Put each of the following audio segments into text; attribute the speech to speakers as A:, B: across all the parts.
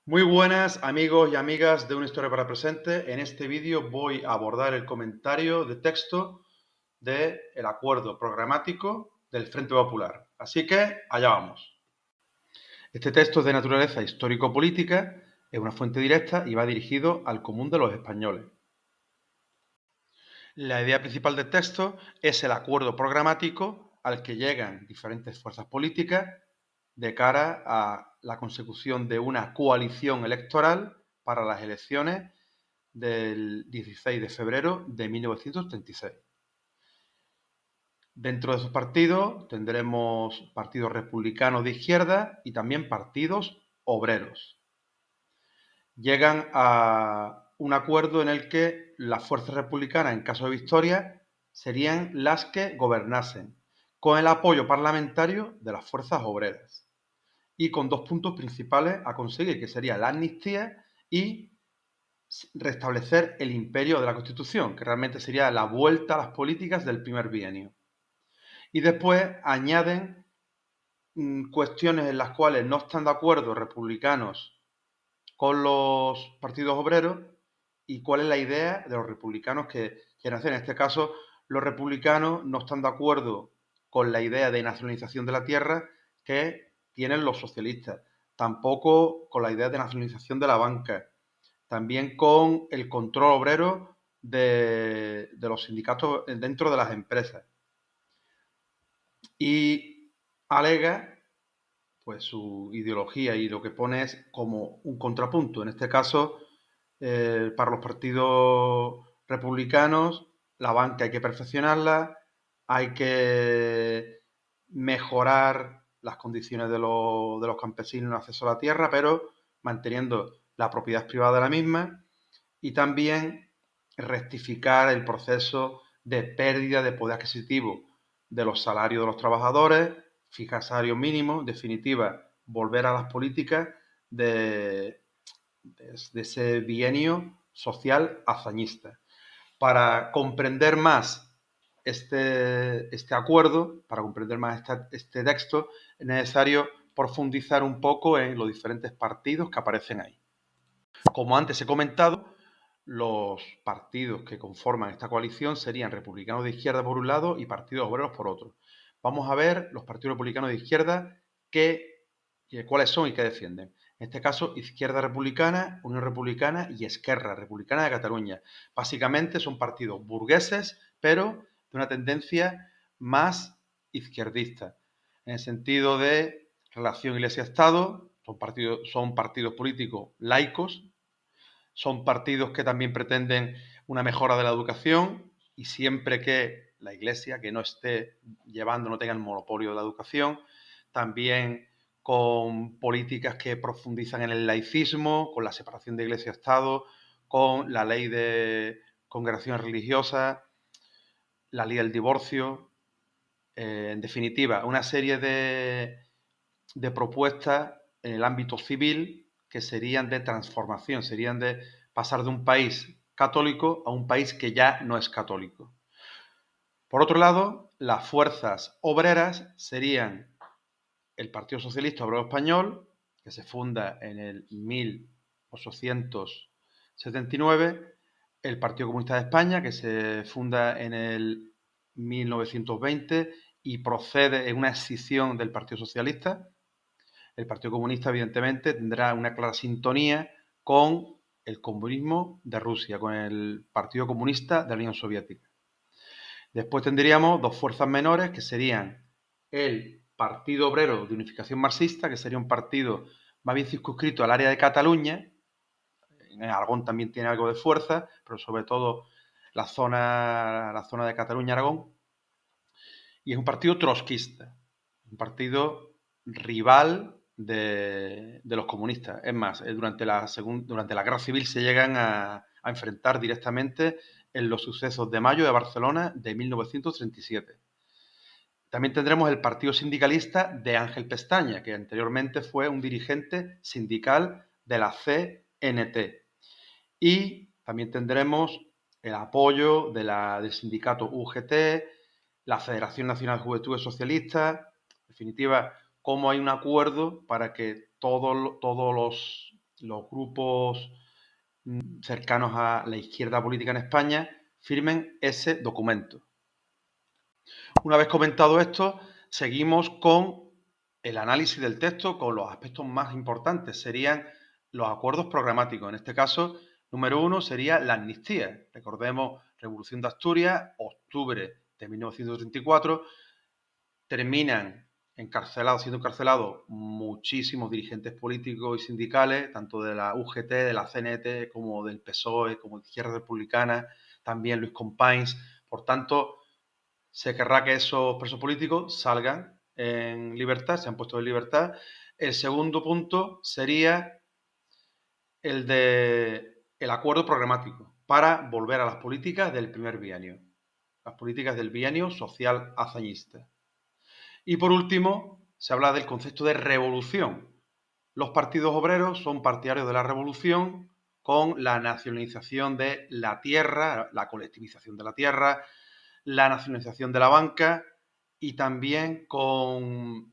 A: Muy buenas amigos y amigas de Una Historia para Presente. En este vídeo voy a abordar el comentario de texto del acuerdo programático del Frente Popular. Así que allá vamos. Este texto es de naturaleza histórico-política, es una fuente directa y va dirigido al común de los españoles. La idea principal del texto es el acuerdo programático al que llegan diferentes fuerzas políticas de cara a la consecución de una coalición electoral para las elecciones del 16 de febrero de 1936. Dentro de esos partidos tendremos partidos republicanos de izquierda y también partidos obreros. Llegan a un acuerdo en el que las fuerzas republicanas, en caso de victoria, serían las que gobernasen, con el apoyo parlamentario de las fuerzas obreras y con dos puntos principales a conseguir, que sería la amnistía y restablecer el imperio de la Constitución, que realmente sería la vuelta a las políticas del primer bienio. Y después añaden cuestiones en las cuales no están de acuerdo republicanos con los partidos obreros y cuál es la idea de los republicanos que quieren hacer. En este caso, los republicanos no están de acuerdo con la idea de nacionalización de la tierra que tienen los socialistas, tampoco con la idea de nacionalización de la banca, también con el control obrero de los sindicatos dentro de las empresas. Y alega pues su ideología y lo que pone es como un contrapunto. En este caso, para los partidos republicanos, la banca hay que perfeccionarla, hay que mejorar las condiciones de los campesinos en acceso a la tierra, pero manteniendo la propiedad privada de la misma y también rectificar el proceso de pérdida de poder adquisitivo de los salarios de los trabajadores, fijar salarios mínimos, en definitiva, volver a las políticas de ese bienio social hazañista. Para comprender más este acuerdo, para comprender más este texto, es necesario profundizar un poco en los diferentes partidos que aparecen ahí. Como antes he comentado, los partidos que conforman esta coalición serían republicanos de izquierda por un lado y partidos obreros por otro. Vamos a ver los partidos republicanos de izquierda cuáles son y qué defienden. En este caso, Izquierda Republicana, Unión Republicana y Esquerra Republicana de Cataluña. Básicamente son partidos burgueses, pero de una tendencia más izquierdista, en el sentido de relación Iglesia-Estado, son partidos políticos laicos, son partidos que también pretenden una mejora de la educación y siempre que la Iglesia, que no esté llevando, no tenga el monopolio de la educación, también con políticas que profundizan en el laicismo, con la separación de Iglesia-Estado, con la ley de congregaciones religiosas, la ley del divorcio, en definitiva, una serie de propuestas en el ámbito civil que serían de transformación, serían de pasar de un país católico a un país que ya no es católico. Por otro lado, las fuerzas obreras serían el Partido Socialista Obrero Español, que se funda en el 1879, el Partido Comunista de España, que se funda en el 1920 y procede en una escisión del Partido Socialista. El Partido Comunista, evidentemente, tendrá una clara sintonía con el comunismo de Rusia, con el Partido Comunista de la Unión Soviética. Después tendríamos dos fuerzas menores que serían el Partido Obrero de Unificación Marxista, que sería un partido más bien circunscrito al área de Cataluña. En Aragón también tiene algo de fuerza, pero sobre todo la zona de Cataluña-Aragón. Y es un partido trotskista, un partido rival de los comunistas. Es más, durante la Guerra Civil se llegan a enfrentar directamente en los sucesos de mayo de Barcelona de 1937. También tendremos el Partido Sindicalista de Ángel Pestaña, que anteriormente fue un dirigente sindical de la CNT. Y también tendremos el apoyo del sindicato UGT, la Federación Nacional de Juventudes Socialistas, en definitiva, cómo hay un acuerdo para que todos los los grupos cercanos a la izquierda política en España firmen ese documento. Una vez comentado esto, seguimos con el análisis del texto, con los aspectos más importantes. Serían los acuerdos programáticos. En este caso, número 1 sería la amnistía. Recordemos, Revolución de Asturias, octubre de 1934, terminan siendo encarcelados muchísimos dirigentes políticos y sindicales, tanto de la UGT, de la CNT, como del PSOE, como de Izquierda Republicana, también Luis Companys. Por tanto, se querrá que esos presos políticos salgan en libertad, sean puestos en libertad. El segundo punto sería el de el acuerdo programático para volver a las políticas del primer bienio, las políticas del bienio social hazañista. Y por último, se habla del concepto de revolución. Los partidos obreros son partidarios de la revolución con la nacionalización de la tierra, la colectivización de la tierra, la nacionalización de la banca y también con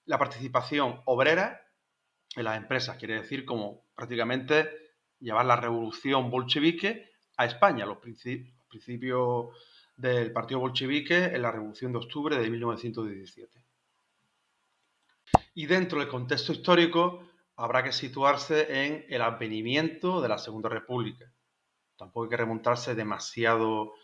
A: la participación obrera en las empresas. Quiere decir como prácticamente llevar la revolución bolchevique a España, los principios del partido bolchevique en la revolución de octubre de 1917. Y dentro del contexto histórico habrá que situarse en el advenimiento de la Segunda República. Tampoco hay que remontarse demasiado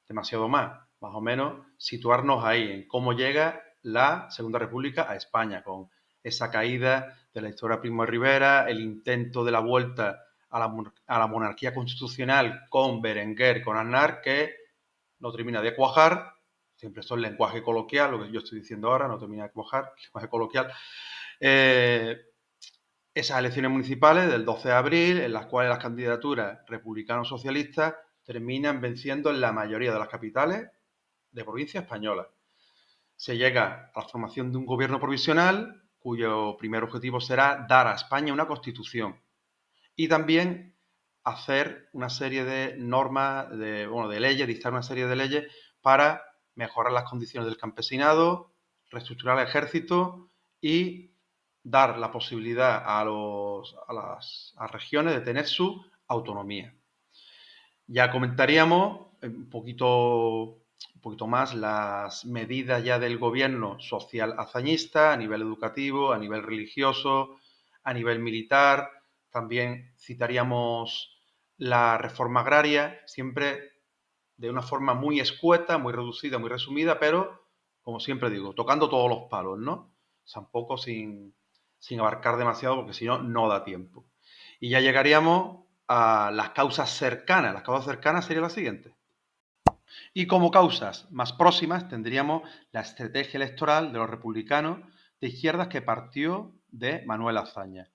A: más o menos situarnos ahí, en cómo llega la Segunda República a España, con esa caída de la historia Primo de Rivera, el intento de la vuelta a la monarquía constitucional con Berenguer, con Aznar, que no termina de cuajar, siempre esto es lenguaje coloquial, lo que yo estoy diciendo ahora, no termina de cuajar, lenguaje coloquial. Esas elecciones municipales del 12 de abril, en las cuales las candidaturas republicano-socialistas terminan venciendo en la mayoría de las capitales de provincia españolas. Se llega a la formación de un gobierno provisional cuyo primer objetivo será dar a España una constitución y también hacer una serie de normas, de leyes, dictar una serie de leyes para mejorar las condiciones del campesinado, reestructurar el ejército y dar la posibilidad a las regiones de tener su autonomía. Ya comentaríamos un poquito más las medidas ya del gobierno social hazañista a nivel educativo, a nivel religioso, a nivel militar. También citaríamos la reforma agraria, siempre de una forma muy escueta, muy reducida, muy resumida, pero, como siempre digo, tocando todos los palos, ¿no? Tampoco sin abarcar demasiado, porque si no, no da tiempo. Y ya llegaríamos a las causas cercanas. Las causas cercanas serían las siguientes. Y como causas más próximas tendríamos la estrategia electoral de los republicanos de izquierdas que partió de Manuel Azaña.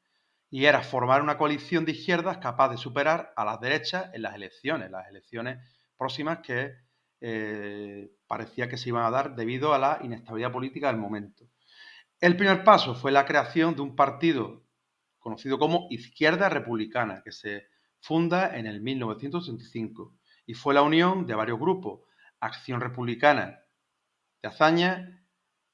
A: Y era formar una coalición de izquierdas capaz de superar a las derechas en las elecciones próximas que parecía que se iban a dar debido a la inestabilidad política del momento. El primer paso fue la creación de un partido conocido como Izquierda Republicana, que se funda en el 1965 y fue la unión de varios grupos: Acción Republicana de Azaña,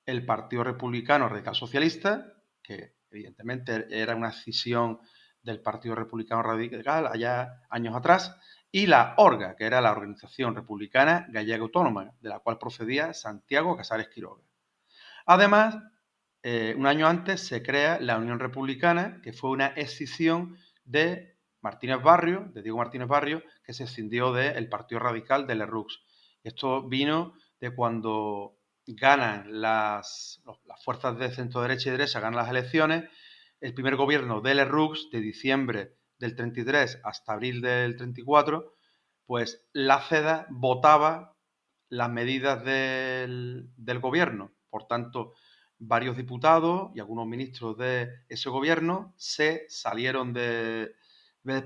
A: el Partido Republicano Radical Socialista, que evidentemente era una escisión del Partido Republicano Radical allá años atrás, y la ORGA, que era la Organización Republicana Gallega Autónoma, de la cual procedía Santiago Casares Quiroga. Además, un año antes se crea la Unión Republicana, que fue una escisión de Diego Martínez Barrio, que se escindió del Partido Radical de Lerroux. Esto vino de cuando ganan las fuerzas de centro derecha y derecha, ganan las elecciones. El primer gobierno de Lerroux, de diciembre del 33 hasta abril del 34, pues la CEDA votaba las medidas del gobierno. Por tanto, varios diputados y algunos ministros de ese gobierno se salieron del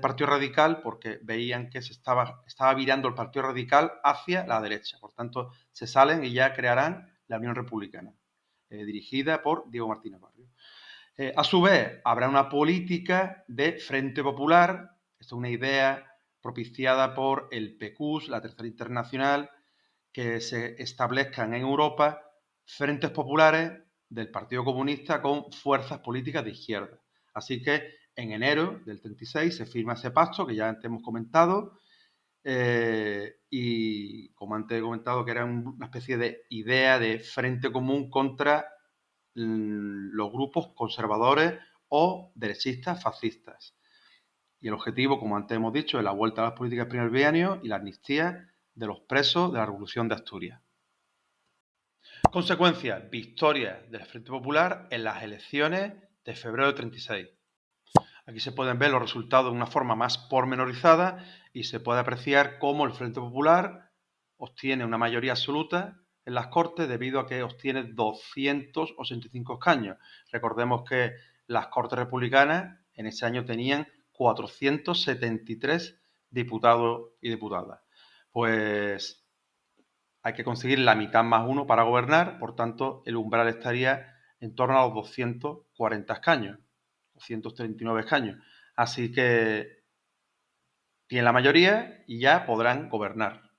A: Partido Radical porque veían que se estaba virando el Partido Radical hacia la derecha. Por tanto, se salen y ya crearán la Unión Republicana, dirigida por Diego Martínez Barrio. A su vez, habrá una política de Frente Popular. Esto es una idea propiciada por el PQS, la Tercera Internacional, que se establezcan en Europa frentes populares del Partido Comunista con fuerzas políticas de izquierda. Así que en enero del 36 se firma ese pacto que ya antes hemos comentado, y como antes he comentado, que era una especie de idea de frente común contra los grupos conservadores o derechistas fascistas. Y el objetivo, como antes hemos dicho, es la vuelta a las políticas del primer bienio y la amnistía de los presos de la Revolución de Asturias. Consecuencia, victoria del Frente Popular en las elecciones de febrero del 36. Aquí se pueden ver los resultados de una forma más pormenorizada y se puede apreciar cómo el Frente Popular obtiene una mayoría absoluta en las Cortes debido a que obtiene 285 escaños. Recordemos que las Cortes republicanas en ese año tenían 473 diputados y diputadas. Pues hay que conseguir la mitad más uno para gobernar, por tanto el umbral estaría en torno a los 240 escaños, 239 escaños. Así que tienen la mayoría y ya podrán gobernar.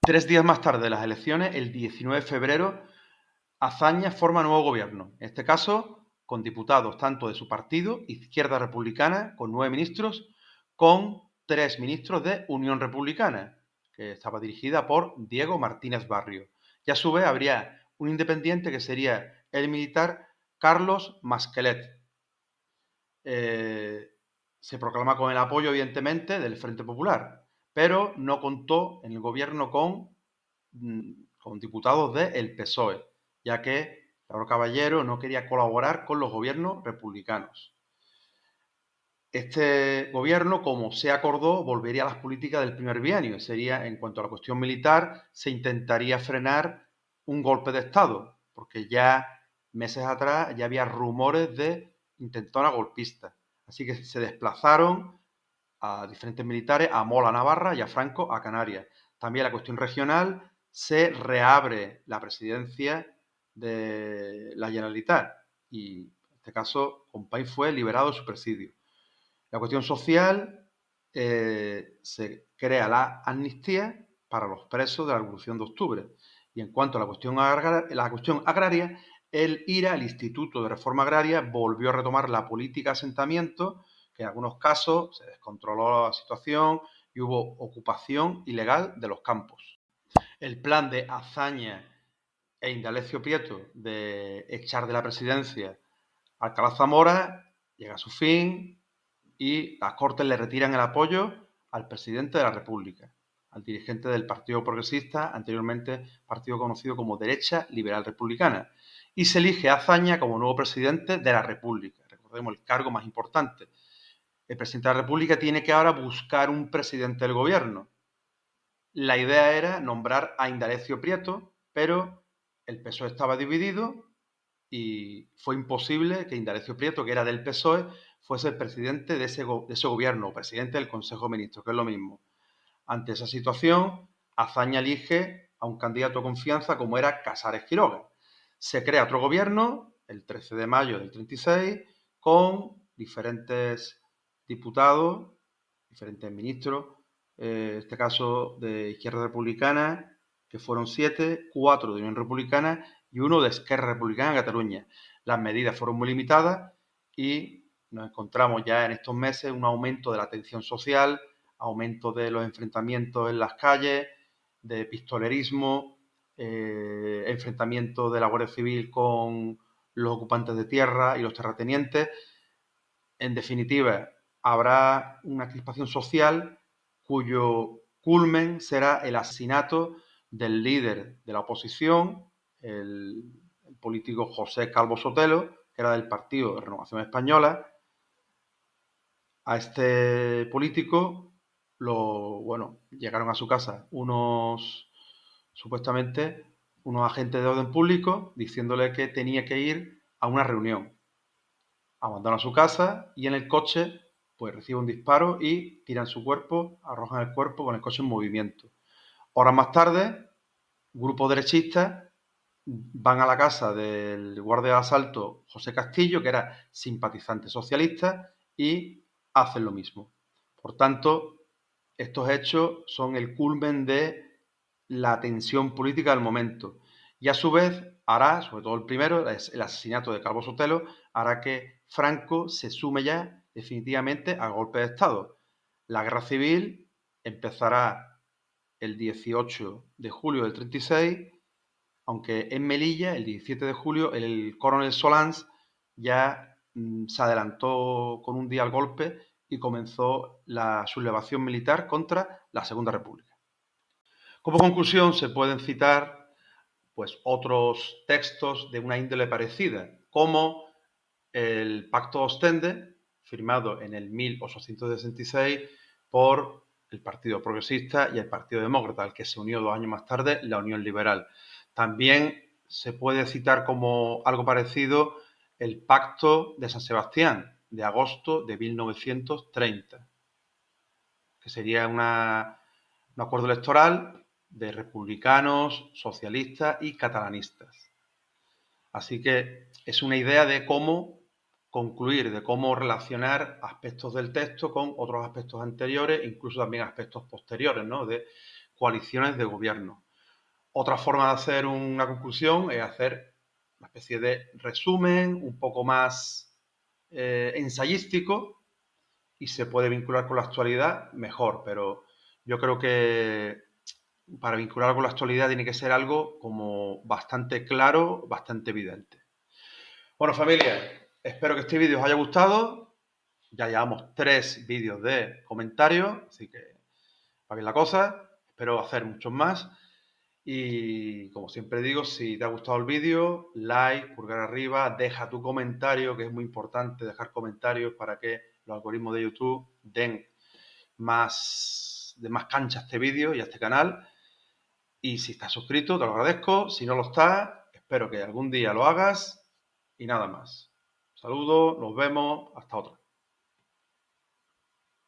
A: 3 días más tarde de las elecciones, el 19 de febrero, Azaña forma nuevo gobierno. En este caso, con diputados tanto de su partido, Izquierda Republicana, con 9 ministros, con 3 ministros de Unión Republicana, que estaba dirigida por Diego Martínez Barrio. Y a su vez habría un independiente que sería el militar Carlos Masquelet. Se proclama con el apoyo, evidentemente, del Frente Popular, pero no contó en el gobierno con diputados del PSOE, ya que Lauro Caballero no quería colaborar con los gobiernos republicanos. Este gobierno, como se acordó, volvería a las políticas del primer bienio. Sería, en cuanto a la cuestión militar, se intentaría frenar un golpe de Estado, porque ya meses atrás ya había rumores de intentona golpista. Así que se desplazaron a diferentes militares, a Mola, Navarra, y a Franco, a Canarias. También la cuestión regional, se reabre la presidencia de la Generalitat y, en este caso, Companys fue liberado de su presidio. La cuestión social, se crea la amnistía para los presos de la Revolución de Octubre. Y en cuanto a la cuestión agraria, el IRA, el Instituto de Reforma Agraria, volvió a retomar la política de asentamiento, que en algunos casos se descontroló la situación y hubo ocupación ilegal de los campos. El plan de Azaña e Indalecio Prieto de echar de la presidencia a Alcalá Zamora llega a su fin y las Cortes le retiran el apoyo al presidente de la República, al dirigente del Partido Progresista, anteriormente partido conocido como Derecha Liberal Republicana, y se elige a Azaña como nuevo presidente de la República. Recordemos el cargo más importante. El presidente de la República tiene que ahora buscar un presidente del gobierno. La idea era nombrar a Indalecio Prieto, pero el PSOE estaba dividido y fue imposible que Indalecio Prieto, que era del PSOE, fuese el presidente de ese gobierno, o presidente del Consejo de Ministros, que es lo mismo. Ante esa situación, Azaña elige a un candidato de confianza como era Casares Quiroga. Se crea otro gobierno, el 13 de mayo del 36, con diferentes diputados, diferentes ministros, en este caso de Izquierda Republicana, que fueron 7, 4 de Unión Republicana y 1 de Esquerra Republicana en Cataluña. Las medidas fueron muy limitadas y nos encontramos ya en estos meses un aumento de la tensión social, aumento de los enfrentamientos en las calles, de pistolerismo, enfrentamiento de la Guardia Civil con los ocupantes de tierra y los terratenientes. En definitiva, habrá una crispación social cuyo culmen será el asesinato del líder de la oposición, el político José Calvo Sotelo, que era del Partido de Renovación Española. A este político llegaron a su casa supuestamente unos agentes de orden público diciéndole que tenía que ir a una reunión. Abandona su casa y en el coche pues recibe un disparo y tiran su cuerpo, arrojan el cuerpo con el coche en movimiento. Horas más tarde, grupos derechistas van a la casa del guardia de asalto José Castillo, que era simpatizante socialista, y hacen lo mismo. Por tanto, estos hechos son el culmen de la tensión política del momento. Y a su vez sobre todo el primero, el asesinato de Calvo Sotelo, hará que Franco se sume ya definitivamente al golpe de Estado. La guerra civil empezará el 18 de julio del 36, aunque en Melilla, el 17 de julio, el coronel Solans ya se adelantó con un día al golpe y comenzó la sublevación militar contra la Segunda República. Como conclusión, se pueden citar pues, otros textos de una índole parecida, como el Pacto de Ostende, firmado en el 1866 por el Partido Progresista y el Partido Demócrata, al que se unió 2 años más tarde la Unión Liberal. También se puede citar como algo parecido el Pacto de San Sebastián, de agosto de 1930, que sería un acuerdo electoral de republicanos, socialistas y catalanistas. Así que es una idea de cómo concluir, de cómo relacionar aspectos del texto con otros aspectos anteriores, incluso también aspectos posteriores, ¿no? De coaliciones de gobierno. Otra forma de hacer una conclusión es hacer una especie de resumen un poco más ensayístico y se puede vincular con la actualidad mejor, pero yo creo que para vincularlo con la actualidad tiene que ser algo como bastante claro, bastante evidente. Bueno, familia, espero que este vídeo os haya gustado. Ya llevamos 3 vídeos de comentarios, así que va bien la cosa. Espero hacer muchos más. Y como siempre digo, si te ha gustado el vídeo, like, pulgar arriba, deja tu comentario, que es muy importante dejar comentarios para que los algoritmos de YouTube den más cancha a este vídeo y a este canal. Y si estás suscrito, te lo agradezco. Si no lo estás, espero que algún día lo hagas. Y nada más. Saludos, nos vemos, hasta otra.